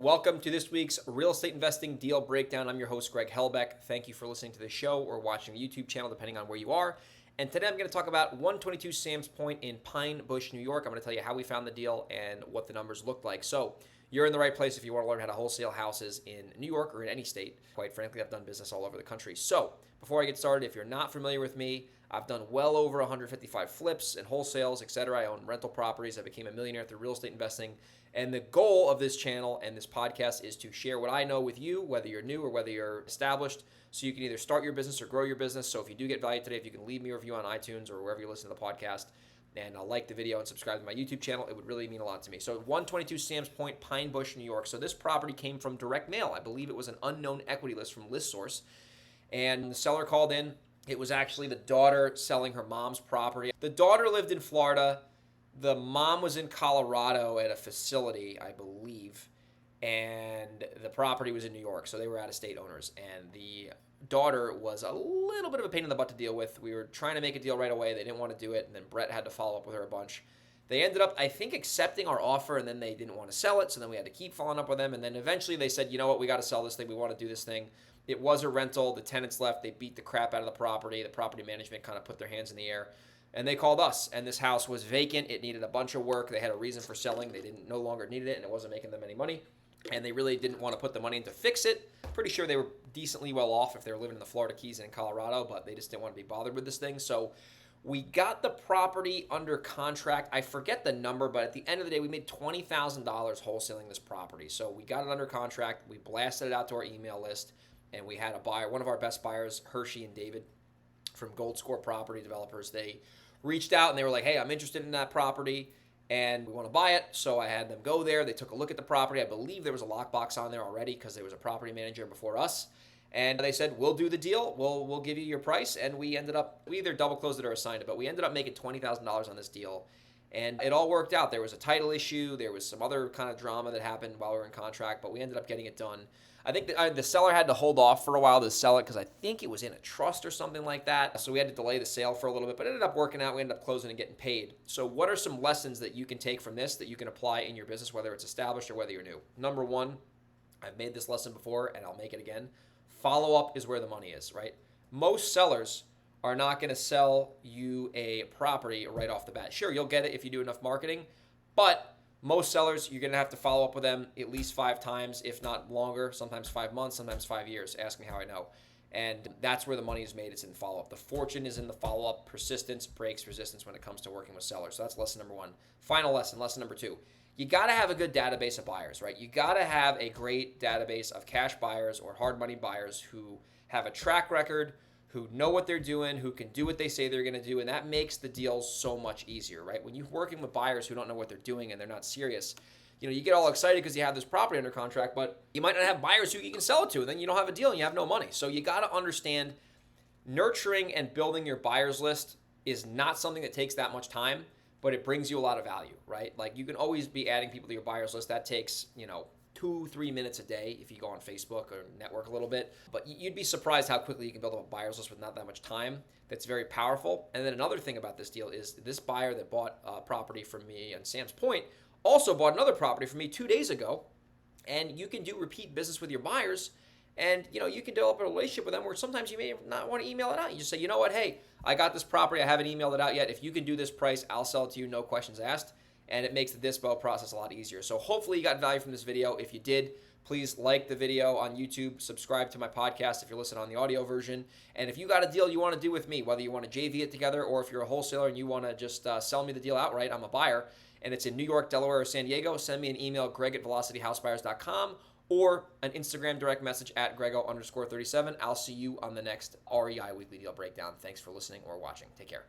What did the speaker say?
Welcome to this week's Real Estate Investing Deal Breakdown. I'm your host, Greg Helbeck. Thank you for listening to the show or watching the YouTube channel, depending on where you are. And today I'm going to talk about 122 Sam's Point in Pine Bush, New York. I'm going to tell you how we found the deal and what the numbers looked like. So you're in the right place if you want to learn how to wholesale houses in New York or in any state. Quite frankly, I've done business all over the country. So before I get started, if you're not familiar with me, I've done well over 155 flips and wholesales, etc. I own rental properties. I became a millionaire through real estate investing. And the goal of this channel and this podcast is to share what I know with you, whether you're new or whether you're established, so you can either start your business or grow your business. So if you do get value today, if you can leave me a review on iTunes or wherever you listen to the podcast, and like the video and subscribe to my YouTube channel, it would really mean a lot to me. So 122 Sam's Point, Pine Bush, New York. So this property came from direct mail. I believe it was an unknown equity list from ListSource. And the seller called in. It was actually the daughter selling her mom's property. The daughter lived in Florida. The mom was in Colorado at a facility, I believe, and the property was in New York, so they were out-of-state owners. And the daughter was a little bit of a pain in the butt to deal with. We were trying to make a deal right away. They didn't want to do it, and then Brett had to follow up with her a bunch. They ended up, I think, accepting our offer, and then they didn't want to sell it, so then we had to keep following up with them. And then eventually they said, you know what, we got to sell this thing. We want to do this thing. It was a rental. The tenants left. They beat the crap out of the property. The property management kind of put their hands in the air. And they called us, and this house was vacant. It needed a bunch of work. They had a reason for selling. They didn't no longer needed it, and it wasn't making them any money. And they really didn't want to put the money in to fix it. Pretty sure they were decently well off if they were living in the Florida Keys and in Colorado, but they just didn't want to be bothered with this thing. So we got the property under contract. I forget the number, but at the end of the day, we made $20,000 wholesaling this property. So we got it under contract. We blasted it out to our email list, and we had a buyer, one of our best buyers, Hershey and David from Gold Score Property Developers. They reached out and they were like, hey, I'm interested in that property and we want to buy it. So I had them go there. They took a look at the property. I believe there was a lockbox on there already because there was a property manager before us. And they said, we'll do the deal. We'll give you your price. And we either double closed it or assigned it, but we ended up making $20,000 on this deal. And it all worked out. There was a title issue. There was some other kind of drama that happened while we were in contract, but we ended up getting it done. I think the seller had to hold off for a while to sell it because I think it was in a trust or something like that. So we had to delay the sale for a little bit, but it ended up working out. We ended up closing and getting paid. So what are some lessons that you can take from this that you can apply in your business, whether it's established or whether you're new? Number one, I've made this lesson before and I'll make it again. Follow up is where the money is, right? Most sellers are not going to sell you a property right off the bat. Sure, you'll get it if you do enough marketing, but most sellers, you're going to have to follow up with them at least 5 times, if not longer, sometimes 5 months, sometimes 5 years. Ask me how I know. And that's where the money is made. It's in follow-up. The fortune is in the follow-up. Persistence breaks resistance when it comes to working with sellers. So that's lesson number 1. Final lesson number 2. You got to have a good database of buyers, right? You got to have a great database of cash buyers or hard money buyers who have a track record, who know what they're doing, who can do what they say they're going to do, and that makes the deals so much easier, right? When you're working with buyers who don't know what they're doing and they're not serious, you get all excited because you have this property under contract, but you might not have buyers who you can sell it to, and then you don't have a deal and you have no money. So you got to understand nurturing and building your buyers list is not something that takes that much time, but it brings you a lot of value, right? Like you can always be adding people to your buyers list. That takes, 2-3 minutes a day if you go on Facebook or network a little bit. But you'd be surprised how quickly you can build up a buyer's list with not that much time. That's very powerful. And then another thing about this deal is this buyer that bought a property from me on Sam's Point also bought another property from me 2 days ago. And you can do repeat business with your buyers. And, you can develop a relationship with them where sometimes you may not want to email it out. You just say, you know what, hey, I got this property. I haven't emailed it out yet. If you can do this price, I'll sell it to you. No questions asked. And it makes the dispo process a lot easier. So hopefully you got value from this video. If you did, please like the video on YouTube, subscribe to my podcast if you're listening on the audio version. And if you got a deal you want to do with me, whether you want to JV it together or if you're a wholesaler and you want to just sell me the deal outright, I'm a buyer, and it's in New York, Delaware, or San Diego, send me an email, greg@velocityhousebuyers.com, or an Instagram direct message at grego_37. I'll see you on the next REI Weekly Deal Breakdown. Thanks for listening or watching. Take care.